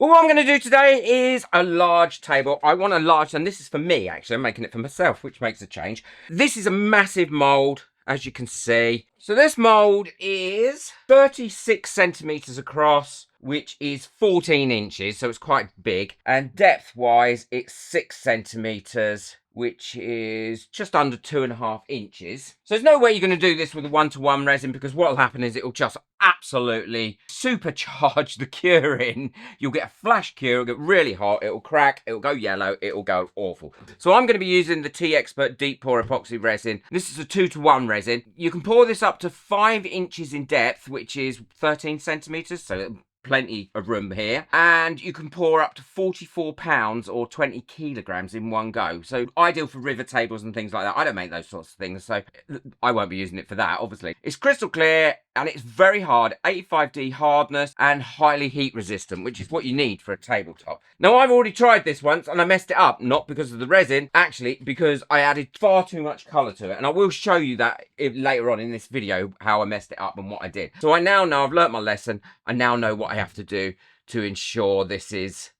Well, what I'm going to do today is a large table. I want a large, and this is for me, actually. I'm making it for myself, which makes a change. This is a massive mould, as you can see. So this mould is 36 centimetres across, which is 14 inches, so it's quite big. And depth-wise, it's 6 centimetres, which is just under 2.5 inches. So there's no way you're going to do this with a 1-to-1 resin, because what will happen is it will just absolutely supercharge the curing. You'll get a flash cure, it'll get really hot, it'll crack, it'll go yellow, it'll go awful. So I'm going to be using the T-Expert Deep Pour Epoxy Resin. This is a 2-to-1 resin. You can pour this up to 5 inches in depth, which is 13 centimetres, so plenty of room here, and you can pour up to 44 pounds or 20 kilograms in one go. So ideal for river tables and things like that. I don't make those sorts of things, so I won't be using it for that, obviously. It's crystal clear and it's very hard, 85D hardness and highly heat resistant, which is what you need for a tabletop. Now, I've already tried this once and I messed it up, not because of the resin, actually because I added far too much colour to it, and I will show you that later on in this video how I messed it up and what I did. So I now know, I've learnt my lesson, I now know what I have to do to ensure this is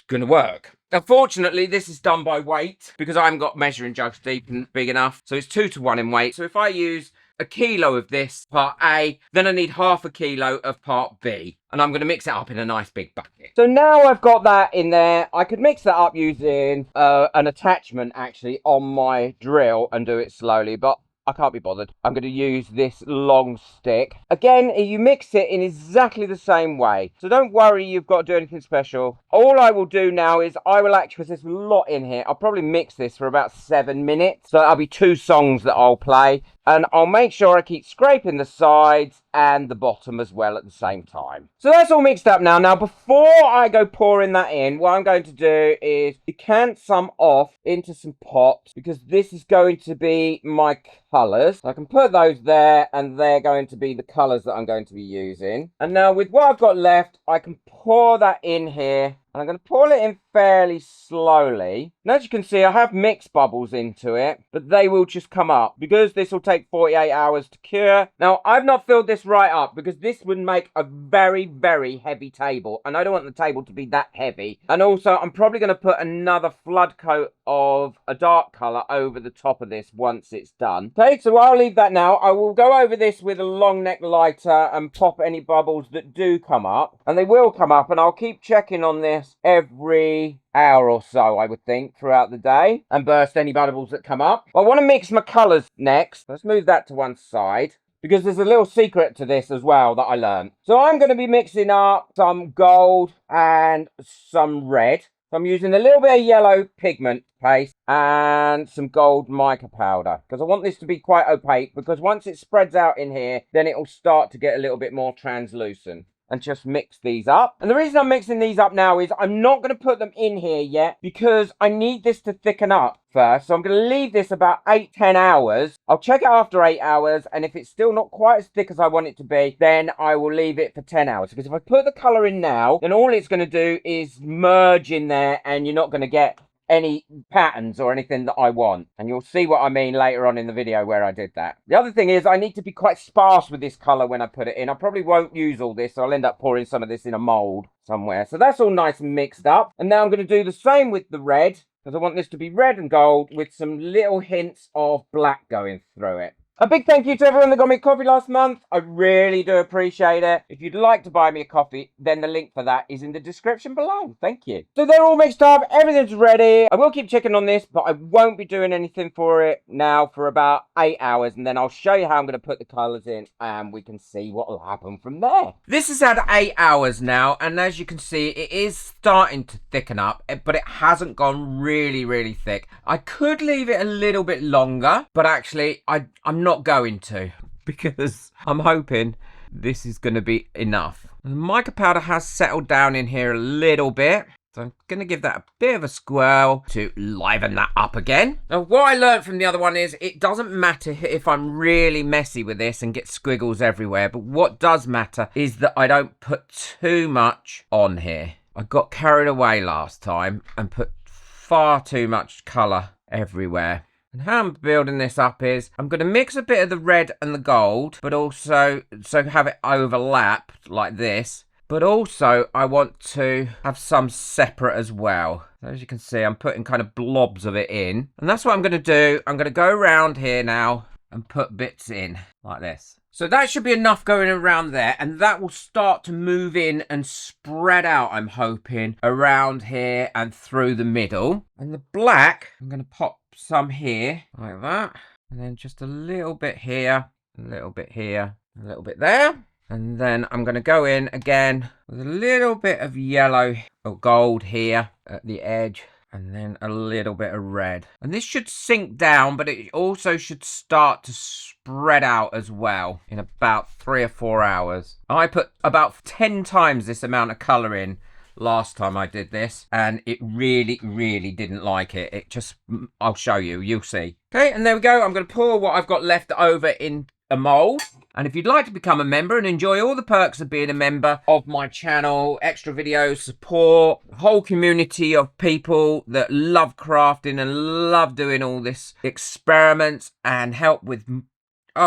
going to work. Unfortunately, this is done by weight because I haven't got measuring jugs deep and big enough, so it's 2-to-1 in weight. So if I use a kilo of this part A, then I need half a kilo of part B, and I'm going to mix it up in a nice big bucket. So now I've got that in there, I could mix that up using an attachment actually on my drill and do it slowly, but I can't be bothered. I'm going to use this long stick. Again, you mix it in exactly the same way, so don't worry you've got to do anything special. All I will do now is I will actually, there's a lot in here, I'll probably mix this for about 7 minutes. So that'll be 2 songs that I'll play, and I'll make sure I keep scraping the sides and the bottom as well at the same time. So that's all mixed up now. Now, before I go pouring that in, what I'm going to do is decant some off into some pots, because this is going to be my colours. I can put those there, and they're going to be the colours that I'm going to be using. And now with what I've got left, I can pour that in here. And I'm going to pour it in fairly slowly. And as you can see, I have mixed bubbles into it, but they will just come up because this will take 48 hours to cure. Now, I've not filled this right up because this would make a very, very heavy table, and I don't want the table to be that heavy. And also, I'm probably going to put another flood coat of a dark colour over the top of this once it's done. Okay, so I'll leave that now. I will go over this with a long neck lighter and pop any bubbles that do come up, and they will come up, and I'll keep checking on this every hour or so, I would think, throughout the day, and burst any bubbles that come up. I want to mix my colours next. Let's move that to one side, because there's a little secret to this as well that I learned. So I'm going to be mixing up some gold and some red. So I'm using a little bit of yellow pigment paste and some gold mica powder, because I want this to be quite opaque, because once it spreads out in here, then it will start to get a little bit more translucent. And just mix these up. And the reason I'm mixing these up now is I'm not going to put them in here yet, because I need this to thicken up first. So I'm going to leave this about 8-10 hours. I'll check it after 8 hours, and if it's still not quite as thick as I want it to be, then I will leave it for 10 hours. Because if I put the colour in now, then all it's going to do is merge in there, and you're not going to get any patterns or anything that I want. And you'll see what I mean later on in the video where I did that. The other thing is I need to be quite sparse with this colour when I put it in. I probably won't use all this, so I'll end up pouring some of this in a mould somewhere. So that's all nice and mixed up. And now I'm going to do the same with the red, because I want this to be red and gold with some little hints of black going through it. A big thank you to everyone that got me a coffee last month. I really do appreciate it. If you'd like to buy me a coffee, then the link for that is in the description below. Thank you. So they're all mixed up. Everything's ready. I will keep checking on this, but I won't be doing anything for it now for about 8 hours. And then I'll show you how I'm going to put the colours in, and we can see what will happen from there. This has had 8 hours now, and as you can see, it is starting to thicken up, but it hasn't gone really, really thick. I could leave it a little bit longer, but actually, I'm not going to, because I'm hoping this is going to be enough. And the mica powder has settled down in here a little bit, so I'm going to give that a bit of a swirl to liven that up again. Now, what I learned from the other one is it doesn't matter if I'm really messy with this and get squiggles everywhere, but what does matter is that I don't put too much on here. I got carried away last time and put far too much colour everywhere. And how I'm building this up is I'm going to mix a bit of the red and the gold, but also so have it overlap like this, but also I want to have some separate as well. As you can see, I'm putting kind of blobs of it in. And that's what I'm going to do. I'm going to go around here now and put bits in like this. So that should be enough going around there, and that will start to move in and spread out, I'm hoping, around here and through the middle. And the black, I'm going to pop some here, like that. And then just a little bit here, a little bit here, a little bit there. And then I'm going to go in again with a little bit of yellow or gold here at the edge. And then a little bit of red. And this should sink down, but it also should start to spread out as well in about 3 or 4 hours. I put about 10 times this amount of colour in last time I did this, and it really didn't like it. It just, I'll show you, you'll see. Okay, and there we go. I'm going to pour what I've got left over in a mould. And if you'd like to become a member and enjoy all the perks of being a member of my channel, extra videos, support, a whole community of people that love crafting and love doing all this experiments and help with,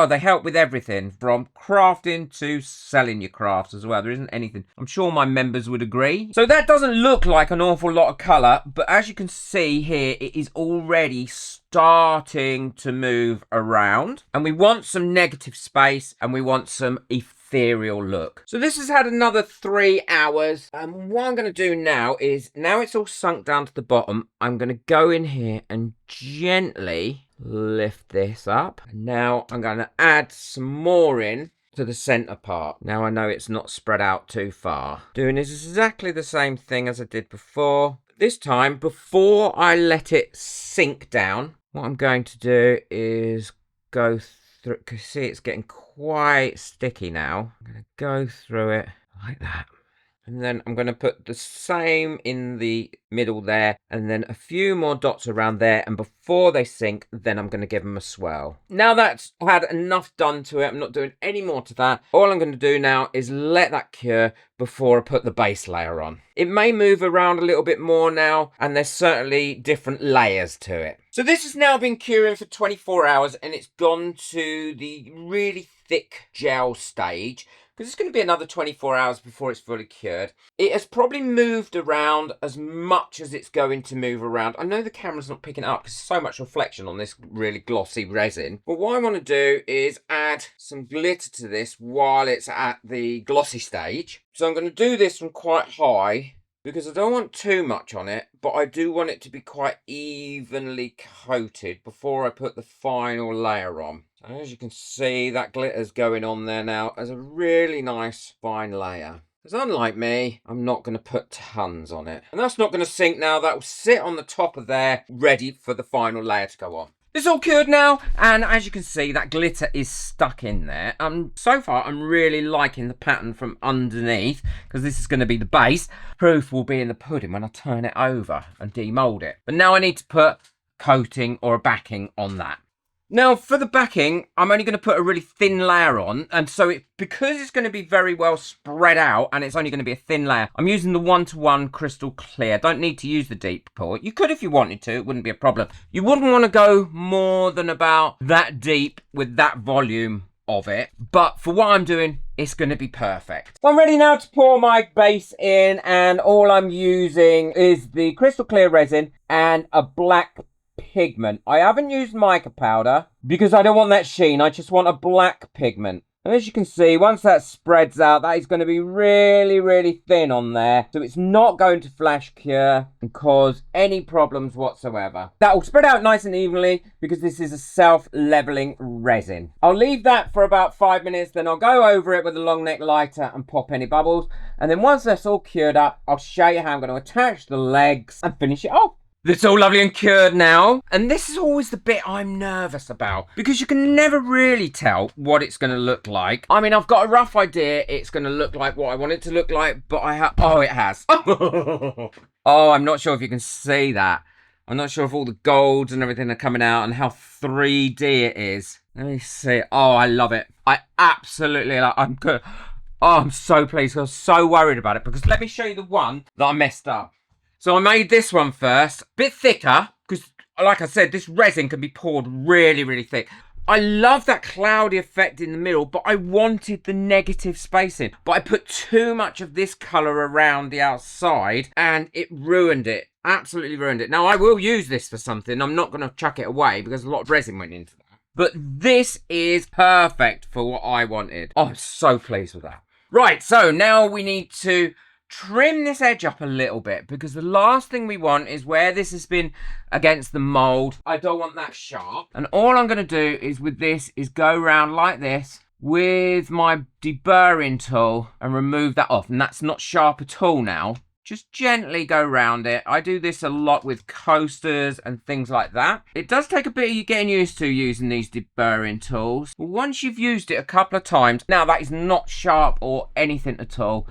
they help with everything from crafting to selling your crafts as well. There isn't anything. I'm sure my members would agree. So that doesn't look like an awful lot of colour, but as you can see here, it is already starting to move around, and we want some negative space and we want some ethereal look. So this has had another 3 hours, and what I'm going to do now is, now it's all sunk down to the bottom, I'm going to go in here and gently lift this up. And now I'm going to add some more in to the center part. Now I know it's not spread out too far. Doing exactly the same thing as I did before. This time, before I let it sink down, what I'm going to do is go through, because see it's getting quite sticky now. I'm going to go through it like that. And then I'm going to put the same in the middle there, and then a few more dots around there. And before they sink, then I'm going to give them a swirl. Now that's had enough done to it, I'm not doing any more to that. All I'm going to do now is let that cure before I put the base layer on. It may move around a little bit more now, and there's certainly different layers to it. So this has now been curing for 24 hours, and it's gone to the really thick gel stage, because it's going to be another 24 hours before it's fully cured. It has probably moved around as much as it's going to move around. I know the camera's not picking it up because there's so much reflection on this really glossy resin. But what I want to do is add some glitter to this while it's at the glossy stage. So I'm going to do this from quite high, because I don't want too much on it, but I do want it to be quite evenly coated before I put the final layer on. So as you can see, that glitter's going on there now as a really nice fine layer. Because unlike me, I'm not going to put tons on it. And that's not going to sink now. That will sit on the top of there, ready for the final layer to go on. It's all cured now, and as you can see, that glitter is stuck in there. So far, I'm really liking the pattern from underneath, because this is going to be the base. Proof will be in the pudding when I turn it over and demold it. But now I need to put coating or a backing on that. Now, for the backing, I'm only going to put a really thin layer on, and so because it's going to be very well spread out, and it's only going to be a thin layer, I'm using the 1:1 crystal clear. Don't need to use the deep pour. You could if you wanted to, it wouldn't be a problem. You wouldn't want to go more than about that deep with that volume of it, but for what I'm doing, it's going to be perfect. So I'm ready now to pour my base in, and all I'm using is the crystal clear resin and a black pigment. I haven't used mica powder because I don't want that sheen. I just want a black pigment. And as you can see, once that spreads out, that is going to be really thin on there. So it's not going to flash cure and cause any problems whatsoever. That will spread out nice and evenly because this is a self-leveling resin. I'll leave that for about 5 minutes, then I'll go over it with a long neck lighter and pop any bubbles. And then once that's all cured up, I'll show you how I'm going to attach the legs and finish it off. It's all lovely and cured now, and this is always the bit I'm nervous about, because you can never really tell what it's going to look like. I mean, I've got a rough idea it's going to look like what I want it to look like, but it has. Oh, I'm not sure if you can see that. I'm not sure if all the golds and everything are coming out and how 3D it is. Let me see. Oh, I love it. I absolutely love it. I'm good. Oh, I'm so pleased. I was so worried about it, because let me show you the one that I messed up. So I made this one first, a bit thicker, because like I said, this resin can be poured really thick. I love that cloudy effect in the middle, but I wanted the negative spacing. But I put too much of this colour around the outside and it ruined it. Absolutely ruined it. Now, I will use this for something. I'm not going to chuck it away because a lot of resin went into that. But this is perfect for what I wanted. Oh, I'm so pleased with that. Right, so now we need to trim this edge up a little bit because the last thing we want is where this has been against the mould. I don't want that sharp. And all I'm going to do is with this is go around like this with my deburring tool and remove that off. And that's not sharp at all now. Just gently go around it. I do this a lot with coasters and things like that. It does take a bit of getting used to using these deburring tools. But once you've used it a couple of times, now that is not sharp or anything at all.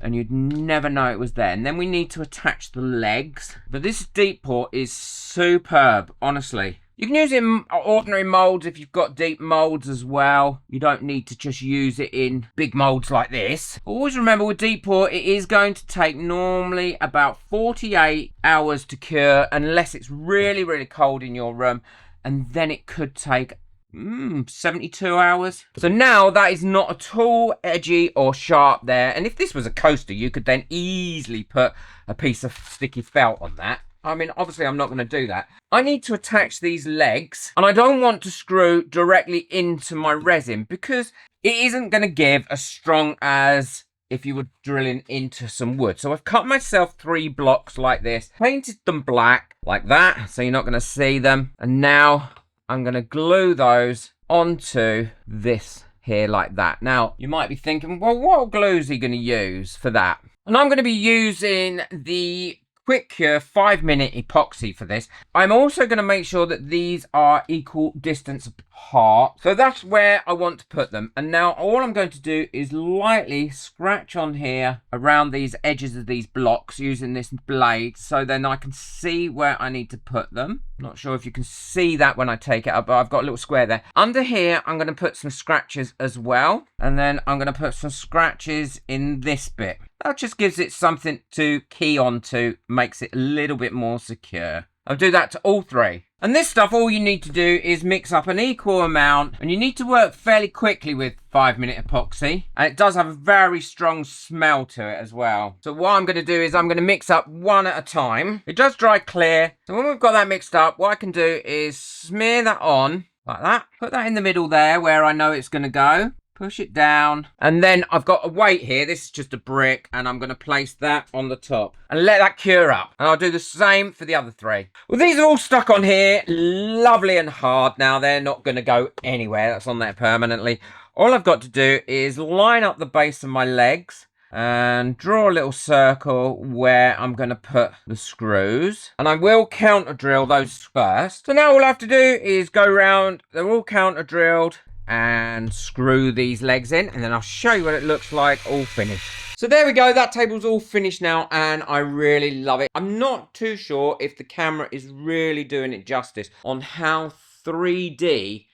And you'd never know it was there. And then we need to attach the legs. But this deep pour is superb, honestly. You can use it in ordinary moulds if you've got deep moulds as well. You don't need to just use it in big moulds like this. Always remember with deep pour, it is going to take normally about 48 hours to cure unless it's really, really cold in your room. And then it could take 72 hours. So now that is not at all edgy or sharp there. And if this was a coaster, you could then easily put a piece of sticky felt on that. I mean, obviously I'm not going to do that. I need to attach these legs and I don't want to screw directly into my resin because it isn't going to give as strong as if you were drilling into some wood. So I've cut myself 3 blocks like this, painted them black like that, so you're not going to see them. And now I'm going to glue those onto this here like that. Now, you might be thinking, well, what glue is he going to use for that? And I'm going to be using the Quick Cure 5-minute epoxy for this. I'm also going to make sure that these are equal distance apart. So that's where I want to put them. And now all I'm going to do is lightly scratch on here around these edges of these blocks using this blade. So then I can see where I need to put them. Not sure if you can see that when I take it up, but I've got a little square there. Under here, I'm going to put some scratches as well. And then I'm going to put some scratches in this bit. That just gives it something to key onto, makes it a little bit more secure. I'll do that to all 3. And this stuff, all you need to do is mix up an equal amount, and you need to work fairly quickly with 5-minute epoxy. And it does have a very strong smell to it as well. So what I'm going to do is I'm going to mix up one at a time. It does dry clear. So when we've got that mixed up, what I can do is smear that on like that. Put that in the middle there where I know it's going to go. Push it down, and then I've got a weight here. This is just a brick, and I'm going to place that on the top and let that cure up. And I'll do the same for the other 3. Well, these are all stuck on here, lovely and hard. Now they're not going to go anywhere. That's on there permanently. All I've got to do is line up the base of my legs and draw a little circle where I'm going to put the screws. And I will counter drill those first. So now all I have to do is go around. They're all counter drilled. And screw these legs in, and then I'll show you what it looks like all finished. So there we go, that table's all finished now, and I really love it. I'm not too sure if the camera is really doing it justice on how 3D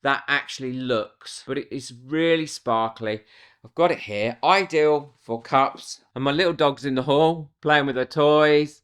that actually looks, but it is really sparkly. I've got it here, ideal for cups, and my little dog's in the hall playing with her toys.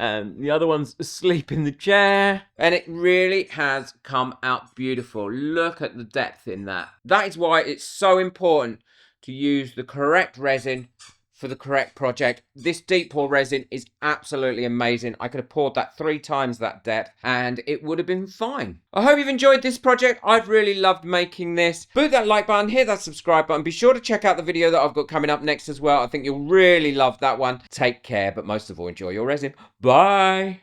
And the other one's asleep in the chair. And it really has come out beautiful. Look at the depth in that. That is why it's so important to use the correct resin for the correct project. This deep pour resin is absolutely amazing. I could have poured that 3 times that depth and it would have been fine. I hope you've enjoyed this project. I've really loved making this. Boot that like button, hit that subscribe button. Be sure to check out the video that I've got coming up next as well. I think you'll really love that one. Take care, but most of all, enjoy your resin. Bye.